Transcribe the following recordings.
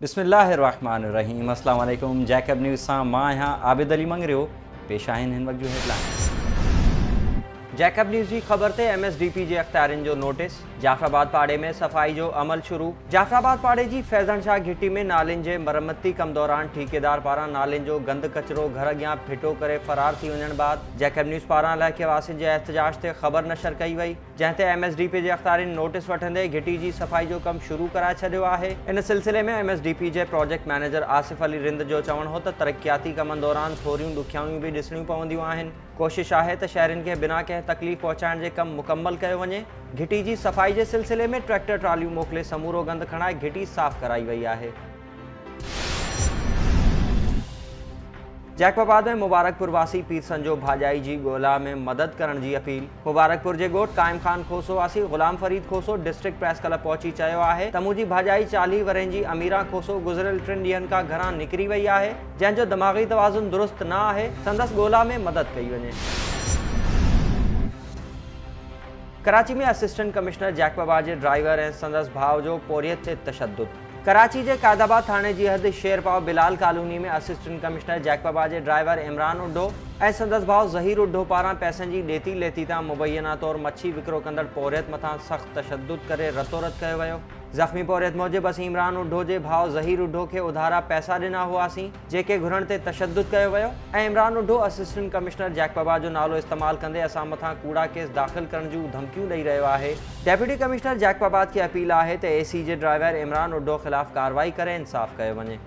बिस्मिल्लाहिर्रहमानिर्रहीम। अस्सलाम वालेकुम। जैकब न्यूज़ सां मां आहियां आबिद अली मंगरियो। पेश आहिनि हिन वक्त जो हेडलाइन। जैकब न्यूज़ की खबर ते MSDP जे अख्तियारिन जो नोटिस। जाफराबाद पाड़े में सफ़ाई जो अमल शुरू। जाफराबाद पाड़े जी फैज़न शाह घिटी में नालिन जे मरम्मती कम दौरान ठेकेदार पारां नालिन जो गंद कचरो घर अॻियां फिटो करे फरार थी वञण बाद जैकब न्यूज़ पारां इलाइक़े वासियुनि जे एहतजाज ते ख़बर नशर कई वई, जंहिं ते MSDP जे अख्तियारिन नोटिस वठंदे घिटी जी सफ़ाई जो कम शुरू कराए छॾियो आहे। इन सिलसिले में MSDP जे प्रोजेक्ट मैनेजर आसिफ अली रिंद जो चवणु हो त तरक्याती कमनि दौरान थोरियूं ॾुखियाऊं बि ॾिसणियूं पवंदियूं आहिनि। कोशिश आहे त शहरिन खे बिना कंहिं तकलीफ़ पहुचाइण जे कम मुकम्मल कयो वञे। घिटी जी सफ़ाई जे सिलसिले में ट्रैक्टर ट्रालियूं मोकिले समूरो गंद खणाए घिटी साफ़ कराई वई आहे। जैकबाबाद में मुबारकपुर वासी पीर संजो भाॼाई जी ॻोल्हा में मदद करण जी अपील। मुबारकपुर जे ॻोठ काइम खान खोसो वासी Ghulam Farid Khoso district press club पहुची चयो आहे त मुंहिंजी भाॼाई 40 वरनि जी अमीरा खोसो गुज़िरियल 3 ॾींहनि खां घरां निकिरी वई आहे, जंहिंजो दिमाग़ी तवाज़ुन दुरुस्त न आहे। संदसि ॻोल्हा में मदद कई वञे। कराची में असिस्टेंट कमिश्नर जैकबाबाद जे ड्राइवर ऐं संदसि भाउ जो पोरियत ते तशद्दुद। कराची जे क़ायदाबाद थाणे जी हद शेरपाव बिलाल कॉलोनी में असिस्टेंट कमिश्नर जैकबाबाद जे ड्राइवर इमरान उड्डो ऐं संदसि भाउ ज़हीर उड्डो पारां पैसनि जी ॾेती लेती तां मुबैना तौर मच्छी विकिरो कंदड़ पोरियत मथां सख़्त तशद्दुद करे रतोरत कयो वियो। ज़ख़्मी पोरियत मूजिबि असीं इमरान उड्डो जे भाउ ज़हीर उड्डो खे उधारा पैसा ॾिना हुआसीं, जेके घुरण ते तशद्दुद कयो वियो ऐं इमरान उड्डो असिस्टेंट कमिश्नर जैकबाबाद जो नालो इस्तेमालु कंदे असां मथां कूड़ा केस दाख़िल करण जूं धमकियूं ॾेई रहियो आहे। डेप्यूटी कमिश्नर जैकबाबाद खे अपील आहे त AC जे ड्राइवर इमरान उड्डो ख़िलाफ़ कार्रवाई करे इंसाफ़ कयो वञे।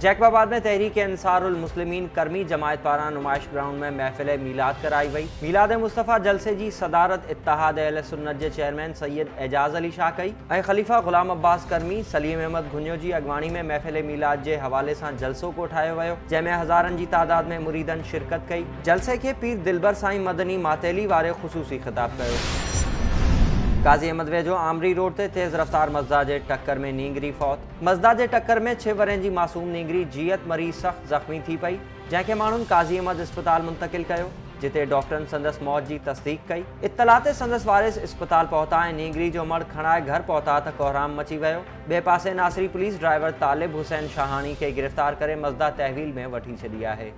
जैकबाबाद में तहरीक अंसारुल मुस्लिमीन कर्मी जमायत पारां नुमाइश ग्राउंड में महफ़िल मीलाद कराई वई। मीलाद मुस्तफ़ा जलसे जी सदारत इत्तिहाद अहले सुन्नत जे चेयरमैन सैयद एजाज़ अली शाह कई ऐं ख़लीफ़ा ग़ुलाम अब्बास कर्मी सलीम अहमद घुन्यो जी अॻवानी में महफ़िल मीलाद जे हवाले सां जलसो कोठायो वियो, जंहिंमें हज़ारनि जी तादाद में मुरीदनि शिरकत कई। जलसे खे पीर दिलबर साईं मदनी मातेली वारे ख़ुसूसी ख़िताब कयो। काज़ी अहमद वेझो आमरी रोड ते तेज़ रफ़्तार मज़दा जे टक्कर में नींगरी फौत। मज़दा जे टक्कर में 6 वरनि जी मासूम नींगरी जीअत मरीज़ सख़्त ज़ख़्मी थी पई, जंहिंखे माण्हुनि काज़ी अहमद इस्पताल मुंतक़िल कयो, जिते डॉक्टरनि संदसि मौत जी तस्दीक कई। इत्तला ते संदसि वारिस इस्पताल पहुता ऐं नींगरी जो मर्द खणाए घर पहुता त कोहराम मची वियो। ॿिए पासे नासिरी पुलिस ड्राइवर तालिब हुसैन शाहानी खे गिरफ़्तार करे मज़दा तहवील में वठी छॾी आहे।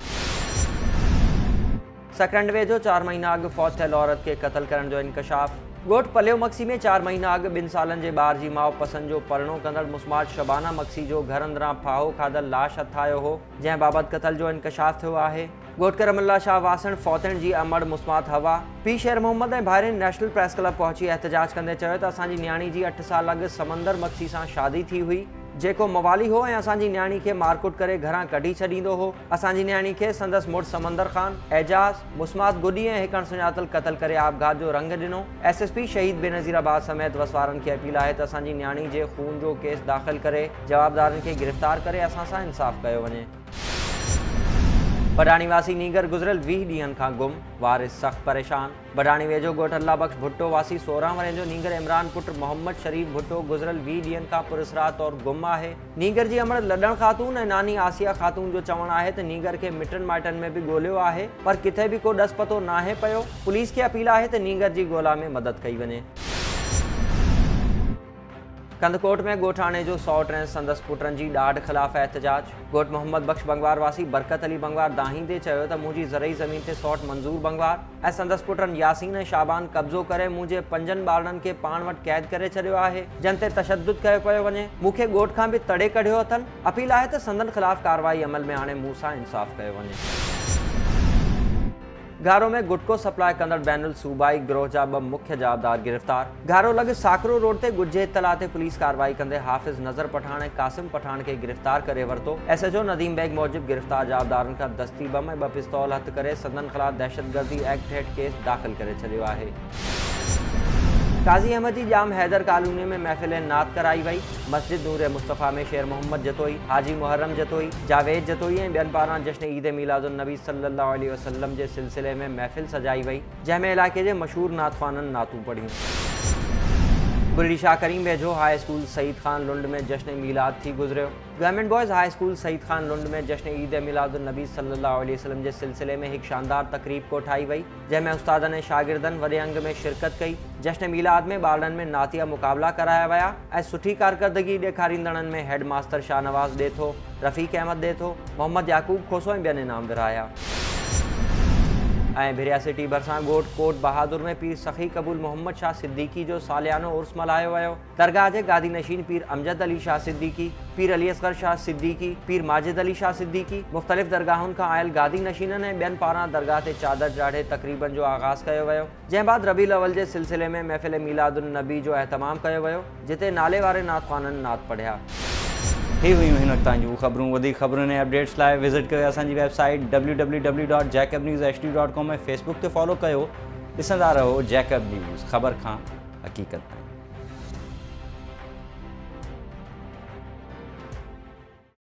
सकरंड वेझो 4 महीना अॻु फौत थियल औरत खे क़त्ल करण जो इंकशाफ। ॻोठ पलियो मक्सी में 4 महीना अॻु 2 सालनि जे ॿार जी माउ पसंद जो परिणो कंदड़ मुस्मात शबाना मक्सी जो घर अंदरां फाहो खाधल लाश हथ आयो हो, जंहिं बाबति क़त्ल जो इंकशाफ थियो आहे। ॻोठ करमल्ला शाह वासण फौतण जी अमड़ मुस्मात हवा। पी शेर मोहम्मद ऐं भाइरनि नेशनल प्रेस क्लब पहुची एहतजाज कंदे चयो त असांजी न्याणी जी 8 साल अॻु समंदर मक्सी सां शादी थी हुई, जेको मवाली हो ऐं असांजी न्याणी खे मारकुट करे घरां कढी छॾींदो हो। असांजी न्याणी खे संदसि मुड़ुसु समंदर ख़ान, एजाज़, मुस्मात गुडी ऐं हिकु सुञातल क़त्ल करे आपघात जो रंग ॾिनो। SSP शहीद बेनज़ीराबाद समेत वसवारनि खे अपील आहे त असांजी न्याणी जे खून जो केस दाख़िल करे जवाबदारनि खे गिरफ़्तार करे असां सां इंसाफ़ कयो वञे। बडाणी वासी नीगर गुज़िरियल 20 ॾींहनि खां गुम, वारिस सख़्त परेशान। बडाणी वेझो ॻोठ अल्लाह बख्श भुट्टो वासी 16 वरनि जो नीगर इमरान पुट मोहम्मद शरीफ भुट्टो गुज़िरियल 20 ॾींहनि खां पुरसरार तौरु गुम आहे। नीगर जी अमड़ लॾण ख़ातून ऐं नानी आसिया ख़ातून जो चवणु आहे त नीगर खे मिटनि माइटनि में बि ॻोल्हियो आहे, पर किथे बि को ॾस पतो नाहे पियो। पुलिस खे अपील आहे त नीगर जी ॻोल्हा में मदद कई वञे। कंदकोट में ॻोठाणे जो सौट ऐं संदसि पुटनि जी ॾाढ ख़िलाफ़ एहतजाज। ॻोठ मोहम्मद बख्श बंगवार वासी बरकत अली बंगवार दाहींदे चयो त मुंहिंजी ज़रई ज़मीन ते सौट मंज़ूर बंगवार ऐं संदसि पुटनि यासीन ऐं शाबान कब्ज़ो करे मुंहिंजे 5 ॿारनि खे पाण वटि क़ैद करे छॾियो आहे, जंहिं ते तशद्दुद कयो पियो वञे। मूंखे ॻोठ खां बि तड़े कढियो अथनि। अपील आहे त संदनि ख़िलाफ़ कार्रवाई अमल में आणे मूं सां इंसाफ़ कयो वञे। घारो में गुटको सप्लाई कंदड़ बैनुल सूबाई गिरोह जा 2 मुख्य जाबदार गिरफ़्तार। घारो लॻ साकरो रोड ते गुजे इत्तला ते पुलिस कार्रवाई कंदे हाफ़िज़ नज़र पठान ऐं कासिम पठान खे गिरफ़्तार करे वरितो। SHO नदीम बेग मूजिबि गिरफ़्तार जाबदारनि खां दस्ती बम ऐं 2 पिस्तौल हथ करे संदनि ख़िलाफ़ दहशतगर्दी एक्ट हेठि केस दाख़िल करे छॾियो आहे। काज़ी अहमद जी जाम हैदर कॉलोनी में महफ़िल नात कराई वई। मस्जिद नूर मुस्तफ़ा में शेर मोहम्मद जतोई, हाजी मुहर्रम जतोई, जावेद जतोई ऐं ॿियनि पारां जश्न ईद मीलादुन नबी सल्लल्लाहु अलैहि वसल्लम जे सिलसिले में महफ़िल सजाई वई, जंहिंमें इलाइक़े जे मशहूर नातख़्वाननि नातूं पढ़ियूं। बुल्ली शाह करीम वेझो हाई स्कूल सईद खान लुंड में जश्न मीलाद थी गुजरियो। Government boys high school Saeed Khan Lund में जश्न ईद मिलादुन नबी सल्लल्लाहु अलैहि वसल्लम के सिलसिले में एक शानदार तकरीब को ठाई वई, जंहिंमें उस्तादन ऐं शागिर्दनि वॾे अंग में शिरकत कई। जश्न मीलाद में ॿारनि में नातिया मुक़ाबला कराया विया ऐं सुठी कारकर्दगी ॾेखारींदड़नि में हेड मास्टर शाहनवाज़ ॾेथो, रफ़ीक अहमद ॾेथो, मोहम्मद याकूब खोसो ऐं ॿियनि इनाम विरहाया। भिरिया सिटी भरसा गोट कोट बहादुर में पीर सखी कबूल मोहम्मद शाह सिद्दीकी जो सालियानो उर्स मल्हायो वियो। दरगाह जे गादी नशीन पीर अमजद अली शाह सिद्दीकी, पीर अली असगर शाह सिद्दीकी, पीर माजिद अली शाह सिद्दीकी मुख़्तलिफ़ दरगाहुनि खां आयल गादी नशीननि ऐं ॿियनि पारां दरगाह ते चादर चाढ़े तक़रीबन जो आगाज़ कयो वियो, जंहिं बाद रबीउल अव्वल जे सिलसिले में महफ़िल मीलादुन नबी जो एहतमाम कयो वियो, जिते नाले वारे नातख़्वाननि नात पढ़िया। ही हुई हिन वक़्त जूं ख़बरूं। वधीक ख़बरुनि ऐं अपडेट्स लाइ विज़िट कयो असांजी वेबसाइट www.jacobnewshd.com ऐं फेसबुक ते फॉलो कयो। ॾिसंदा रहो जैकब न्यूज़, ख़बर खां हक़ीक़त।